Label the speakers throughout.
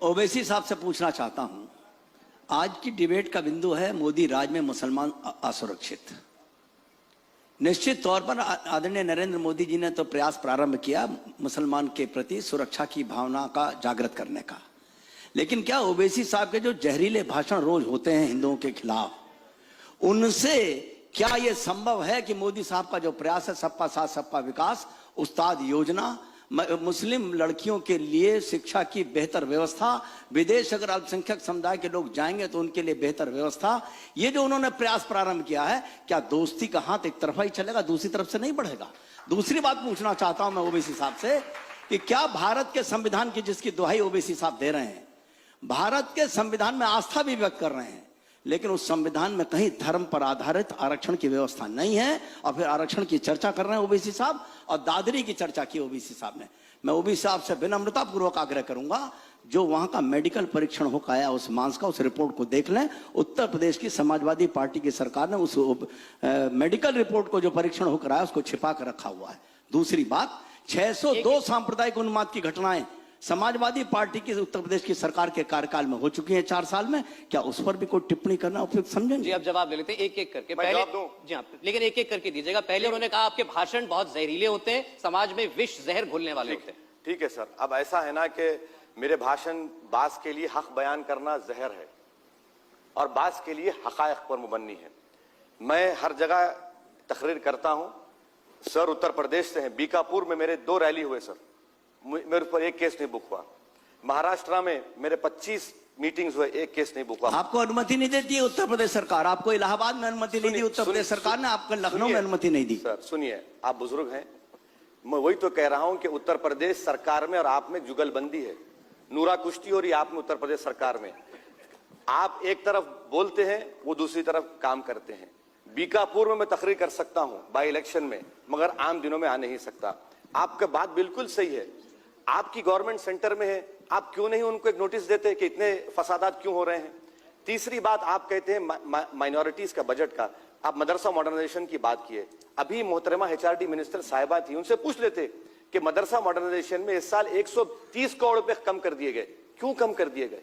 Speaker 1: ओवैसी साहब से पूछना चाहता हूं, आज की डिबेट का बिंदु है मोदी राज में मुसलमान असुरक्षित। निश्चित तौर पर आदरणीय नरेंद्र मोदी जी ने तो प्रयास प्रारंभ किया मुसलमान के प्रति सुरक्षा की भावना का जागृत करने का, लेकिन क्या ओवैसी साहब के जो जहरीले भाषण रोज होते हैं हिंदुओं के खिलाफ, उनसे क्या यह संभव है कि मोदी साहब का जो प्रयास है सबका साथ सबका विकास, उस्ताद योजना, मुस्लिम लड़कियों के लिए शिक्षा की बेहतर व्यवस्था, विदेश अगर अल्पसंख्यक समुदाय के लोग जाएंगे तो उनके लिए बेहतर व्यवस्था, ये जो उन्होंने प्रयास प्रारंभ किया है, क्या दोस्ती का हाथ एक तरफा ही चलेगा, दूसरी तरफ से नहीं बढ़ेगा? दूसरी बात पूछना चाहता हूं मैं ओवैसी साहब से कि क्या भारत के संविधान की जिसकी दुहाई ओवैसी साहब दे रहे हैं, भारत के संविधान में आस्था भी व्यक्त कर रहे हैं, लेकिन उस संविधान में कहीं धर्म पर आधारित आरक्षण की व्यवस्था नहीं है, और फिर आरक्षण की चर्चा कर रहे हैं ओवैसी साहब, और दादरी की चर्चा की ओवैसी साहब ने। मैं ओवैसी साहब से विनम्रता पूर्वक आग्रह करूंगा, जो वहां का मेडिकल परीक्षण होकर आया उस मांस का, उस रिपोर्ट को देख लें। उत्तर प्रदेश की समाजवादी पार्टी की सरकार ने उस मेडिकल रिपोर्ट को जो परीक्षण होकर आया उसको छिपा कर रखा हुआ है। दूसरी बात, 602 सांप्रदायिक उन्माद की घटनाएं समाजवादी पार्टी की उत्तर प्रदेश की सरकार के कार्यकाल में हो चुकी है 4 साल में, क्या उस पर भी कोई टिप्पणी करना उपयुक्त समझेंगे?
Speaker 2: जी, आप जवाब ले लेते हैं एक एक करके। पहले जी हाँ, लेकिन एक एक करके दीजिएगा। पहले उन्होंने कहा आपके भाषण बहुत जहरीले होते हैं, समाज में विष जहर घोलने वाले होते हैं।
Speaker 3: ठीक है सर, अब ऐसा है ना कि मेरे भाषण बास के लिए हक बयान करना जहर है और बास के लिए हकायक पर मुबन्नी है। मैं हर जगह तकरीर करता हूं सर, उत्तर प्रदेश से हैं, बीकापुर में मेरे 2 रैली हुए सर, मेरे ऊपर एक केस नहीं बुक हुआ। महाराष्ट्र में मेरे 25 मीटिंग्स हुए, एक केस नहीं बुक हुआ।
Speaker 1: आपको अनुमति नहीं देती है उत्तर प्रदेश सरकार, आपको इलाहाबाद में अनुमति नहीं दी उत्तर प्रदेश सरकार ने, आपको लखनऊ में अनुमति नहीं दी।
Speaker 3: सर सुनिए, आप बुजुर्ग हैं, मैं वही तो कह रहा हूं कि उत्तर प्रदेश सरकार में और आप में जुगलबंदी है, नूरा कुश्ती हो रही है आप में उत्तर प्रदेश सरकार में। आप एक तरफ बोलते हैं, वो दूसरी तरफ काम करते हैं। बीकापुर में मैं तकरीर कर सकता हूं बाई इलेक्शन में, मगर आम दिनों में आ नहीं सकता। आपका बात बिल्कुल सही है, आपकी गवर्नमेंट सेंटर में है, आप क्यों नहीं उनको एक नोटिस देते कि इतने फसादात क्यों हो रहे हैं? तीसरी बात, आप कहते हैं माइनॉरिटीज का बजट का, आप मदरसा मॉडर्नाइजेशन की बात किए। अभी मोहतरमा HRD मिनिस्टर साहिबा थी, उनसे पूछ लेते कि मदरसा मॉडर्नाइजेशन में इस साल 130 करोड़ रुपए कम कर दिए गए, क्यों कम कर दिए गए?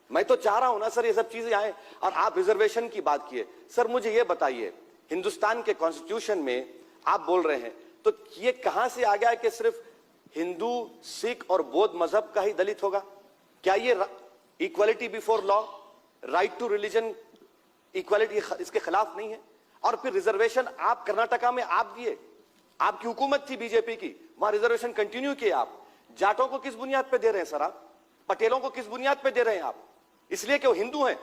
Speaker 3: मैं तो चाह रहा हूं ना सर ये सब चीजें आए। और आप रिजर्वेशन की बात किए सर, मुझे ये बताइए, हिंदुस्तान के कॉन्स्टिट्यूशन में आप बोल रहे हैं, तो ये कहां से आ गया कि सिर्फ हिंदू, सिख और बौद्ध मजहब का ही दलित होगा? क्या ये equality before law, right to religion equality इसके खिलाफ नहीं है? और फिर रिजर्वेशन आप कर्नाटका में आप दिए, आपकी हुकूमत थी बीजेपी की, वहां रिजर्वेशन कंटिन्यू किए आप। जाटों को किस बुनियाद पे दे रहे हैं सर आप? पटेलों को किस बुनियाद पे दे रहे हैं आप? इसलिए कि वो हिंदू हैं?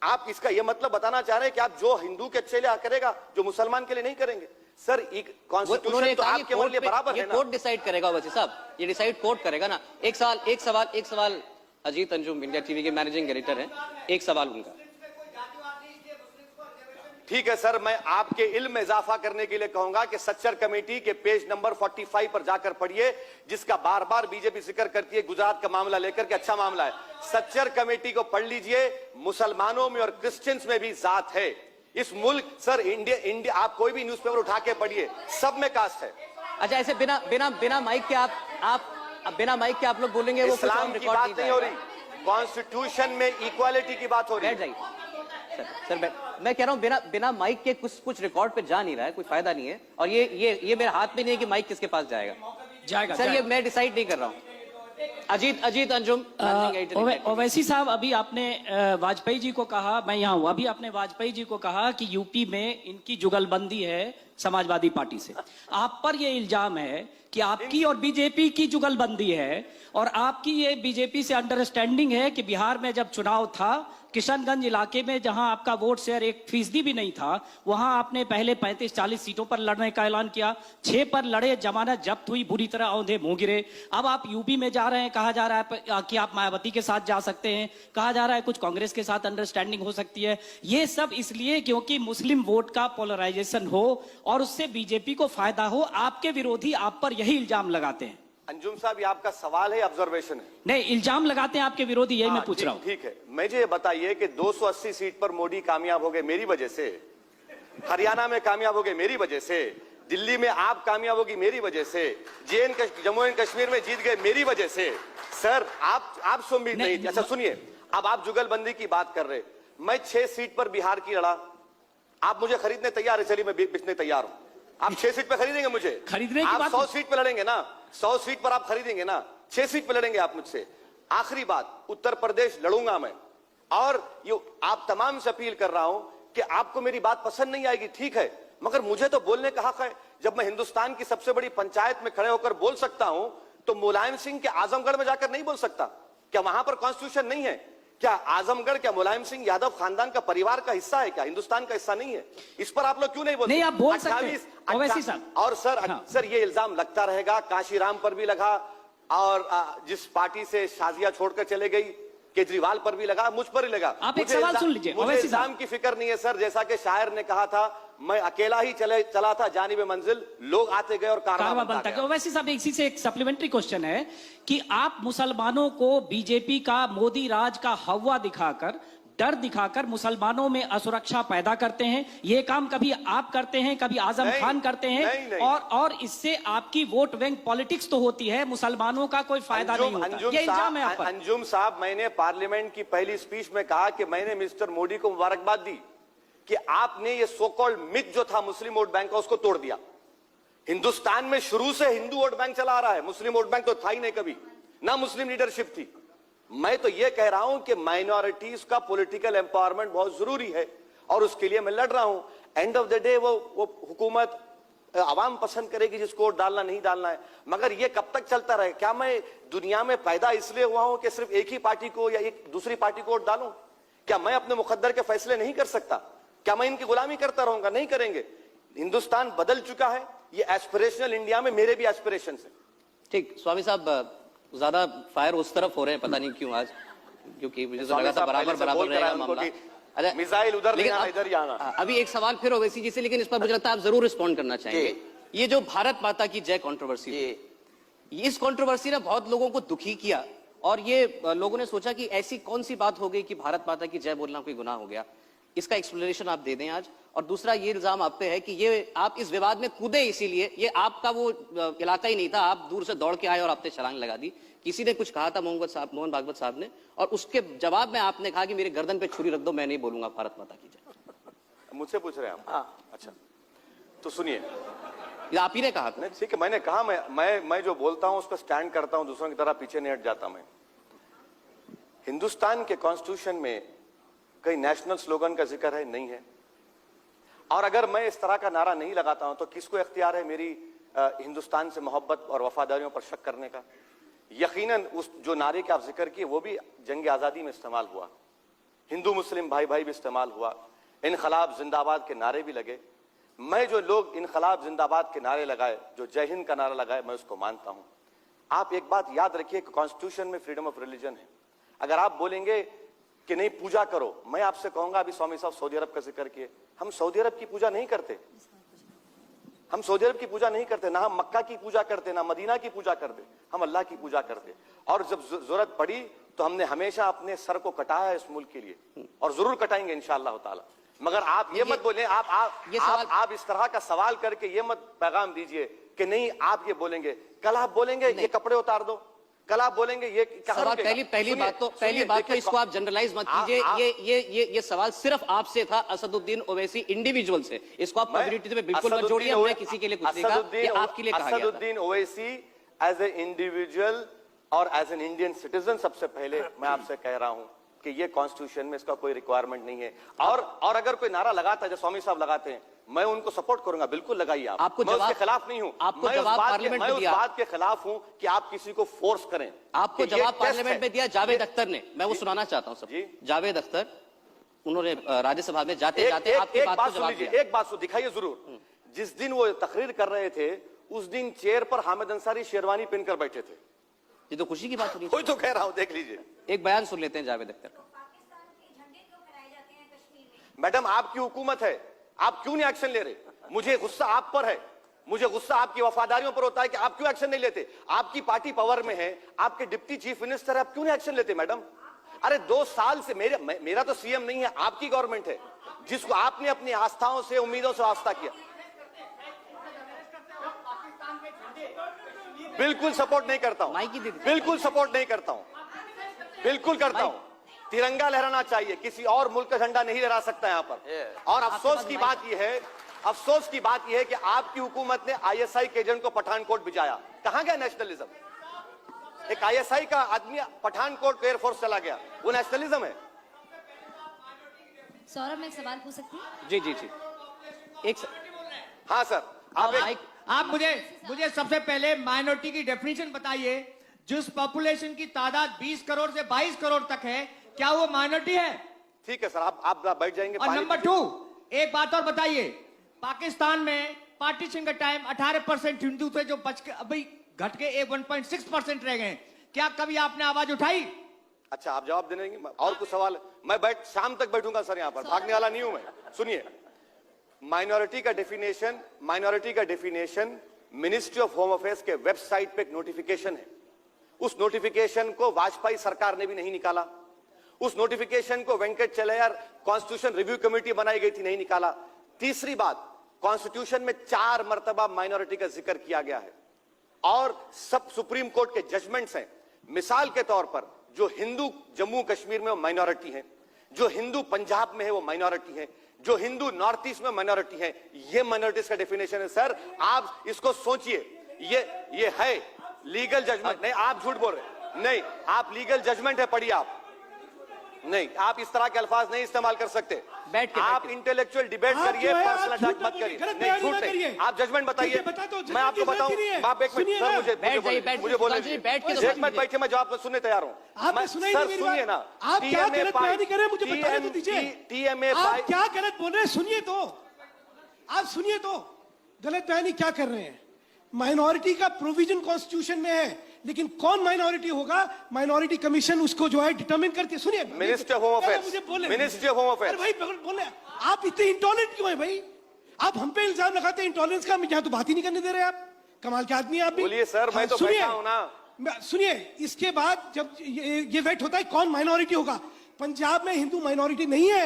Speaker 3: आप इसका यह मतलब बताना चाह रहे हैं कि आप जो हिंदू के अच्छे लिए करेगा जो मुसलमान के लिए नहीं करेंगे? सर कॉन्स्टिट्यूशन तो आपके लिए बराबर है ना?
Speaker 2: कोर्ट डिसाइड करेगा वैसे साहब, ये डिसाइड कोर्ट करेगा ना। एक सवाल अजीत अंजुम इंडिया टीवी के मैनेजिंग डायरेक्टर हैं, एक सवाल उनका।
Speaker 3: ठीक है सर, मैं आपके इल्म में इजाफा करने के लिए कहूंगा कि सच्चर कमेटी के पेज नंबर 45 पर जाकर पढ़िए, जिसका बार बार बीजेपी जिक्र करती है गुजरात का मामला लेकर के, अच्छा मामला है। सच्चर कमेटी को पढ़ लीजिए, मुसलमानों में और क्रिश्चियंस में भी जात है इस मुल्क। सर इंडिया आप कोई भी न्यूज़पेपर उठा के पढ़िए, सब में कास्ट है।
Speaker 2: अच्छा, ऐसे बिना माइक के आप बिना माइक के आप लोग बोलेंगे, वो
Speaker 3: इस्लाम की बात नहीं हो रही, कॉन्स्टिट्यूशन में इक्वालिटी की बात हो रही है।
Speaker 2: सर मैं कह रहा हूं बिना माइक के कुछ रिकॉर्ड पे जा नहीं रहा है, कोई फायदा नहीं है। और ये मेरे हाथ में नहीं है कि माइक किसके पास जाएगा सर, ये मैं डिसाइड नहीं कर रहा हूं। अजीत अंजुम,
Speaker 4: ओवैसी साहब, अभी आपने वाजपेयी जी को कहा, मैं यहाँ हूँ, अभी आपने वाजपेयी जी को कहा कि यूपी में इनकी जुगलबंदी है समाजवादी पार्टी से। आप पर यह इल्जाम है कि आपकी और बीजेपी की जुगलबंदी है, और आपकी ये बीजेपी से अंडरस्टैंडिंग है कि बिहार में जब चुनाव था, किशनगंज इलाके में जहां आपका वोट शेयर 1% भी नहीं था, वहां आपने पहले 35-40 सीटों पर लड़ने का ऐलान किया, 6 पर लड़े, जमानत जब्त हुई, बुरी तरह औंधे मुंह गिरे। अब आप यूपी में जा रहे हैं, कहा जा रहा है कि आप मायावती के साथ जा सकते हैं, कहा जा रहा है कुछ कांग्रेस के साथ अंडरस्टैंडिंग हो सकती है। ये सब इसलिए क्योंकि मुस्लिम वोट का पोलराइजेशन हो और उससे बीजेपी को फायदा हो। आपके विरोधी आप पर यही इल्जाम लगाते हैं।
Speaker 3: अंजुम साहब, ये आपका सवाल है, ऑब्जर्वेशन है?
Speaker 4: नहीं, इल्जाम लगाते हैं आपके विरोधी, यही मैं पूछ रहा हूं।
Speaker 3: ठीक है, मुझे ये बताइए कि 280 सीट पर मोदी कामयाब हो गए मेरी वजह से, हरियाणा में कामयाब हो गए मेरी वजह से, दिल्ली में आप कामयाब होगी मेरी वजह से, जम्मू एंड कश्मीर में जीत गए मेरी वजह से। सर आपसे उम्मीद नहीं थी। अच्छा सुनिए, अब आप जुगलबंदी की बात कर रहे, मैं 6 सीट पर बिहार की लड़ा, आप मुझे खरीदने तैयार है, चलिए मैं बेचने तैयार हूं। आप 6 सीट पे खरीदेंगे मुझे?
Speaker 4: खरीदने की
Speaker 3: आप
Speaker 4: बात
Speaker 3: 100 सीट पे लड़ेंगे ना, 100 सीट पर आप खरीदेंगे ना, 6 सीट पे लड़ेंगे आप मुझसे। आखिरी बात, उत्तर प्रदेश लड़ूंगा मैं, और ये आप तमाम से अपील कर रहा हूं कि आपको मेरी बात पसंद नहीं आएगी, ठीक है, मगर मुझे तो बोलने का हक है। जब मैं हिंदुस्तान की सबसे बड़ी पंचायत में खड़े होकर बोल सकता हूं, तो मुलायम सिंह के आजमगढ़ में जाकर नहीं बोल सकता? क्या वहां पर कॉन्स्टिट्यूशन नहीं है? क्या आजमगढ़, क्या मुलायम सिंह यादव खानदान का परिवार का हिस्सा है? क्या हिंदुस्तान का हिस्सा नहीं है? इस पर आप लोग क्यों नहीं बोलते?
Speaker 4: नहीं, आप बोल सकते हैं, ओवैसी साहब।
Speaker 3: और सर
Speaker 4: हाँ।
Speaker 3: सर ये इल्जाम लगता रहेगा, काशीराम पर भी लगा, और जिस पार्टी से शाजिया छोड़कर चले गई केजरीवाल पर भी लगा, मुझ पर ही लगा।
Speaker 4: आप एक सवाल सुन लीजिए,
Speaker 3: मुझे
Speaker 4: ओवैसी
Speaker 3: इल्जाम
Speaker 4: साहब।
Speaker 3: की फिक्र नहीं है सर, जैसा कि शायर ने कहा था, मैं अकेला ही चला था जानिब मंजिल, लोग आते गए और कारवां बनता गया।
Speaker 4: वैसे साहब इसी से एक सप्लीमेंट्री क्वेश्चन है कि आप मुसलमानों को बीजेपी का मोदी राज का हवा दिखाकर, डर दिखाकर मुसलमानों में असुरक्षा पैदा करते हैं। ये काम कभी आप करते हैं, कभी आजम खान करते हैं,
Speaker 3: नहीं।
Speaker 4: और इससे आपकी वोट बैंक पॉलिटिक्स तो होती है, मुसलमानों का कोई फायदा नहीं होता। ये इल्जाम है आप पर।
Speaker 3: अंजुम साहब, मैंने पार्लियामेंट की पहली स्पीच में कहा कि मैंने मिस्टर मोदी को मुबारकबाद दी कि आपने ये सो कॉल्ड मिथ जो था मुस्लिम वोट बैंक का, उसको तोड़ दिया। हिंदुस्तान में शुरू से हिंदू वोट बैंक चला आ रहा है, मुस्लिम वोट बैंक तो था ही नहीं कभी, ना मुस्लिम लीडरशिप थी। मैं तो ये कह रहा हूं कि माइनॉरिटीज का पॉलिटिकल एम्पावरमेंट बहुत जरूरी है, और उसके लिए मैं लड़ रहा हूं। एंड ऑफ द डे वो हुकूमत आवाम पसंद करेगी जिसको वोट डालना नहीं डालना है, मगर ये कब तक चलता रहे? क्या मैं दुनिया में पैदा इसलिए हुआ हूं कि सिर्फ एक ही पार्टी को या एक दूसरी पार्टी को वोट डालूं? क्या मैं अपने मुकद्दर के फैसले नहीं कर सकता? क्या मैं इनकी गुलामी करता रहूंगा? नहीं करेंगे। हिंदुस्तान बदल चुका है, ये एस्पिरेशनल इंडिया में मेरे भी एस्पिरेशन है।
Speaker 2: ठीक, स्वामी साहब ज्यादा फायर उस तरफ हो रहे हैं, पता नहीं क्यों आज, क्योंकि मुझे तो लगा था बराबर रहेगा मामला।
Speaker 3: अच्छा, मिसाइल उधर नहीं आना, इधर ही आना।
Speaker 2: अभी एक सवाल फिर ओवैसी जी से, लेकिन इस पर मुझे लगता है आप जरूर रिस्पॉन्ड करना चाहेंगे। ये जो भारत माता की जय कंट्रोवर्सी, इस कंट्रोवर्सी ने बहुत लोगों को दुखी किया, और ये लोगों ने सोचा कि ऐसी कौन सी बात हो गई कि भारत माता की जय बोलना कोई गुनाह हो गया। इसका एक्सप्लेनेशन आप दे दें आज। और दूसरा ये इल्जाम आप पे है कि ये आप इस विवाद में कूदे, इसीलिए ये आपका वो इलाका ही नहीं था, आप दूर से दौड़ के आए और आपने छलांग लगा दी। किसी ने कुछ कहा था, मोहन भागवत साहब ने, और उसके जवाब में आपने कहा कि मेरे गर्दन पे छुरी रख दो, मैं नहीं बोलूंगा भारत माता की जय।
Speaker 3: मुझसे पूछ रहे हैं आप? हाँ। अच्छा, तो सुनिए,
Speaker 2: आप ही ने कहा था।
Speaker 3: ठीक है, मैंने कहा मैं जो बोलता हूं उस पर स्टैंड करता हूं, दूसरों की तरह पीछे नहीं हट जाता। मैं हिंदुस्तान के कॉन्स्टिट्यूशन में कई नेशनल स्लोगन का जिक्र है, नहीं है? और अगर मैं इस तरह का नारा नहीं लगाता हूं तो किसको इख्तियार है मेरी हिंदुस्तान से मोहब्बत और वफादारियों पर शक करने का? यकीनन उस जो नारे के आप जिक्र किए वो भी जंग आजादी में इस्तेमाल हुआ, हिंदू मुस्लिम भाई भाई भी इस्तेमाल हुआ, इनकलाब जिंदाबाद के नारे भी लगे। मैं जो लोग इनकलाब जिंदाबाद के नारे लगाए, जो जय हिंद का नारा लगाए, मैं उसको मानता हूं। आप एक बात याद रखिए कि कॉन्स्टिट्यूशन में फ्रीडम ऑफ रिलीजन है। अगर आप बोलेंगे कि नहीं पूजा करो, मैं आपसे कहूंगा, अभी स्वामी साहब सऊदी अरब का जिक्र किए, हम सऊदी अरब की पूजा नहीं करते, हम सऊदी अरब की पूजा नहीं करते, ना हम मक्का की पूजा करते, ना मदीना की पूजा करते, हम अल्लाह की पूजा करते। और जब जरूरत पड़ी तो हमने हमेशा अपने सर को कटाया इस मुल्क के लिए, और जरूर कटाएंगे इंशाअल्लाह ताला। मगर आप ये मत बोलें, आप इस तरह का सवाल करके ये मत पैगाम दीजिए कि नहीं आप ये बोलेंगे, कल आप बोलेंगे ये कपड़े उतार दो, कल आप बोलेंगे ये
Speaker 2: सवाल। पहली बात तो इसको आप जनरलाइज मत कीजिए। ये सवाल सिर्फ आपसे था, असदुद्दीन ओवैसी इंडिविजुअल से। इसको आप कम्युनिटी में बिल्कुल मत जोड़िए। हमने किसी के लिए कुछ नहीं कहा, ये आपके लिए कहा गया था।
Speaker 3: Asaduddin Owaisi as a individual और एज एन इंडियन सिटीजन, सबसे पहले मैं आपसे कह रहा हूं कि ये कॉन्स्टिट्यूशन में इसका कोई रिक्वायरमेंट नहीं है। और अगर कोई नारा लगाता है जो स्वामी साहब लगाते हैं, मैं उनको सपोर्ट करूंगा, बिल्कुल लगाइए आप।
Speaker 2: आपको
Speaker 3: मैं उसके खिलाफ नहीं हूं,
Speaker 2: आपको
Speaker 3: मैं
Speaker 2: जवाब पार्लियामेंट में दिया।
Speaker 3: उस बात के खिलाफ हूं कि आप किसी को फोर्स करें।
Speaker 2: आपको जवाब पार्लियामेंट में दिया जावेद अख्तर ने, मैं वो सुनाना चाहता हूं सब। जावेद अख्तर, उन्होंने राज्यसभा में जाते जाते आपकी बात को जवाब दिया।
Speaker 3: एक बात दिखाइए जरूर। जिस दिन वो तकरीर कर रहे थे उस दिन चेयर पर हामिद अंसारी शेरवानी पहनकर बैठे थे।
Speaker 2: ये तो खुशी की बात होनी,
Speaker 3: कोई तो कह रहा हूं, देख लीजिए।
Speaker 2: एक बयान सुन लेते हैं जावेद अख्तर का।
Speaker 3: मैडम आपकी हुकूमत है, आप क्यों नहीं एक्शन ले रहे? मुझे गुस्सा आप पर है, मुझे गुस्सा आपकी वफादारियों पर होता है कि आप क्यों एक्शन नहीं लेते। आपकी पार्टी पावर में है, आपके डिप्टी चीफ मिनिस्टर है, आप क्यों नहीं एक्शन लेते मैडम? अरे 2 साल से मेरा तो सीएम नहीं है, आपकी गवर्नमेंट है जिसको आपने अपनी आस्थाओं से, उम्मीदों से वास्ता किया। बिल्कुल सपोर्ट नहीं करता हूं,
Speaker 2: माइक ही दे दीजिए।
Speaker 3: बिल्कुल सपोर्ट नहीं करता हूं, बिल्कुल करता हूं। तिरंगा लहराना चाहिए, किसी और मुल्क का झंडा नहीं लहरा सकता यहां पर। और अफसोस की बात यह है, अफसोस की बात यह है कि आपकी हुकूमत ने आईएसआई के एजेंट को पठानकोट भिजाया। कहां गया नेशनलिज्म? एक आईएसआई का आदमी पठानकोट एयरफोर्स चला गया, वो नेशनलिज्म है?
Speaker 5: सौरभ, मैं एक सवाल पूछ सकती हूँ?
Speaker 2: जी जी जी,
Speaker 3: हाँ सर, आप एक
Speaker 6: आप मुझे सबसे पहले माइनॉरिटी की डेफिनेशन बताइए। जिस पॉपुलेशन की तादाद 20 करोड़ से 22 करोड़ तक है, क्या वो माइनॉरिटी है?
Speaker 3: ठीक है सर, आप बैठ जाएंगे।
Speaker 6: और नंबर 2, एक बात और बताइए, पाकिस्तान में पार्टीशन का टाइम 18% हिंदू थे, जो बच के अभी घट के 1.6% रह गए। क्या कभी आपने आवाज उठाई?
Speaker 3: अच्छा, आप जवाब देने देंगे? और कुछ सवाल? मैं शाम तक बैठूंगा सर यहाँ पर, भागने वाला नहीं हूं मैं। सुनिए, माइनॉरिटी का definition ministry of home affairs के वेबसाइट पे एक नोटिफिकेशन है। उस नोटिफिकेशन को वाजपेयी सरकार ने भी नहीं निकाला। उस नोटिफिकेशन को वेंकट चलैयर कॉन्स्टिट्यूशन रिव्यू कमेटी बनाई गई थी, नहीं निकाला। तीसरी बात, कॉन्स्टिट्यूशन में 4 मर्तबा माइनॉरिटी का जिक्र किया गया है और सब सुप्रीम कोर्ट के जजमेंट्स हैं। मिसाल के तौर पर, जो हिंदू जम्मू कश्मीर में वो माइनॉरिटी है, जो हिंदू पंजाब में है वो माइनॉरिटी है, जो हिंदू नॉर्थ ईस्ट में माइनॉरिटी है। ये माइनॉरिटीज का डेफिनेशन है सर, आप इसको सोचिए। ये है लीगल जजमेंट। नहीं, आप झूठ बोल रहे, नहीं, आप लीगल जजमेंट है, पढ़िए आप। नहीं, आप इस तरह के अल्फाज नहीं इस्तेमाल कर सकते। आप इंटेलेक्चुअल डिबेट करिए, पर्सनल अटैक मत करिए। नहीं, झूठ नहीं, आप जजमेंट बताइए, मैं आपको बताऊं। आप एक मिनट सर, मुझे बोलने दीजिए। एक मिनट बैठिए, मैं जवाब सुनने तैयार हूं। सर सुनिए ना,
Speaker 7: आप क्या गलत बयानी कर रहे हैं, मुझे बताने तो दीजिए।
Speaker 3: टीएमए
Speaker 7: आप क्या गलत बोल रहे हैं, सुनिए तो, आप सुनिए तो, गलत बयानी क्या कर रहे हैं। माइनॉरिटी का प्रोविजन कॉन्स्टिट्यूशन में है, लेकिन कौन माइनॉरिटी होगा, माइनॉरिटी कमिशन उसको जो है डिटरमिन करके। सुनिए,
Speaker 3: मिनिस्टर होम अफेयर्स,
Speaker 7: मुझे बोले,
Speaker 3: मिनिस्ट्री ऑफ होम अफेयर्स।
Speaker 7: भाई बोले, आप इतने इंटॉलरेंट क्यों है भाई? आप हम पे इल्जाम लगाते हैं इंटॉलरेंस का, यहाँ तो बात ही नहीं करने दे रहे आप। कमाल के आदमी आप भी।
Speaker 3: बोलिए सर, मैं तो बैठा हूं ना।
Speaker 7: सुनिए, इसके बाद जब ये वेट होता है कौन माइनॉरिटी होगा, पंजाब में हिंदू माइनॉरिटी नहीं है।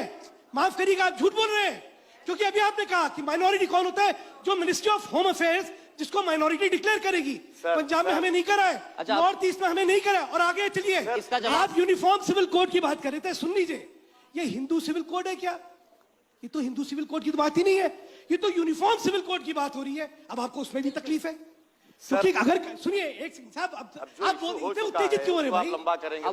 Speaker 7: माफ करिएगा, आप झूठ बोल रहे हैं, क्योंकि अभी आपने कहा कि माइनॉरिटी कौन होता है, जो मिनिस्ट्री ऑफ होम अफेयर्स जिसको माइनॉरिटी डिक्लेयर करेगी। पंजाब में हमें नहीं करा है, नॉर्थ ईस्ट में हमें नहीं करा है। और आगे चलिए, आप यूनिफॉर्म सिविल कोड की बात कर रहे थे, सुन लीजिए, ये हिंदू सिविल कोड है क्या? ये तो हिंदू सिविल कोड की तो बात ही नहीं है, ये तो यूनिफॉर्म सिविल कोड की बात हो रही है। अब आपको उसमें भी तकलीफ है, क्योंकि अगर सुनिए एक साहब, आप उत्तेजित क्यों हो रहे भाई?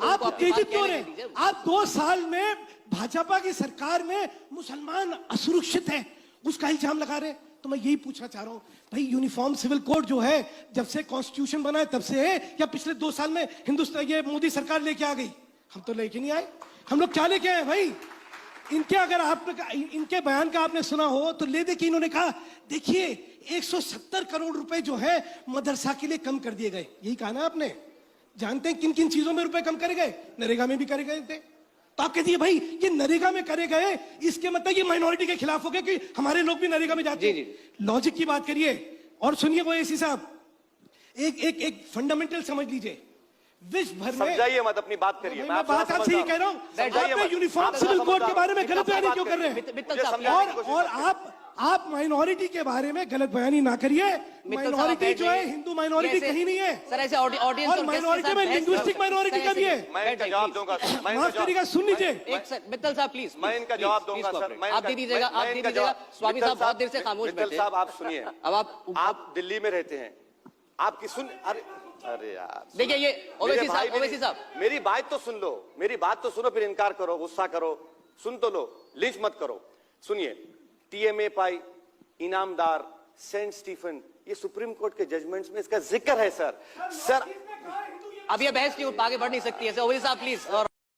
Speaker 7: आप उत्तेजित क्यों हो रहे? आप 2 साल में भाजपा की सरकार में मुसलमान असुरक्षित है, उसका इल्जाम लगा रहे। तो मैं यही पूछना चाह रहा हूं भाई, यूनिफॉर्म सिविल कोड जो है जब से कॉन्स्टिट्यूशन बना है तब से है, या पिछले 2 साल में हिंदुस्तान ये मोदी सरकार लेके आ गई? हम तो लेके नहीं आए। हम लोग क्या लेके आए भाई? इनके अगर आपने इनके बयान का आपने सुना हो तो ले देखिए, इन्होंने कहा देखिए 170 करोड़ रुपए जो है मदरसा के लिए कम कर दिए गए। यही कहा ना आपने? जानते हैं किन किन चीजों में रुपए कम करे गए? नरेगा में भी करे गए थे। तो आप कहते हैं भाई ये नरेगा में करे गए, इसके मतलब ये माइनॉरिटी के खिलाफ हो गए कि हमारे लोग भी नरेगा में जाते हैं। लॉजिक की बात करिए। और सुनिए वो एसी साहब, एक फंडामेंटल समझ लीजिए, विश्व भर में
Speaker 3: समझाइए मत, अपनी बात करिए।
Speaker 7: मैं बात आपसे ही कह रहा हूं, आप यूनिफॉर्म सिविल कोड के बारे में गलत बयानी क्यों कर रहे हैं? और आप माइनॉरिटी के बारे में गलत बयानी ना करिए। माइनॉरिटी जो है, हिंदू माइनॉरिटी कहीं नहीं है
Speaker 2: सर, ऐसे ऑडियंस
Speaker 7: और माइनॉरिटी में लिंग्विस्टिक माइनॉरिटी का भी है।
Speaker 3: मैं इनका जवाब दूंगा,
Speaker 7: माफ करिएगा, सुन लीजिए।
Speaker 2: एक सर, मित्तल साहब प्लीज,
Speaker 3: मैं इनका जवाब दूंगा सर।
Speaker 2: आप दे दीजिएगा, आप दे दीजिएगा। स्वामी साहब बहुत देर से खामोश बैठे।
Speaker 3: मित्तल साहब आप सुनिए,
Speaker 2: अब
Speaker 3: आप दिल्ली में रहते हैं, आपकी सुन, अरे यार
Speaker 2: देखिए, ये ओवैसी साहब,
Speaker 3: मेरी बात तो सुन लो, मेरी बात तो सुनो, फिर इनकार करो, गुस्सा करो, सुन तो लो, लिंच मत करो। सुनिए, टीएमए पाई, इनामदार, सेंट स्टीफन, ये सुप्रीम कोर्ट के जजमेंट्स में इसका जिक्र है सर। अब ये बहस क्यों आगे बढ़ नहीं सकती है? ओवैसी साहब प्लीज। और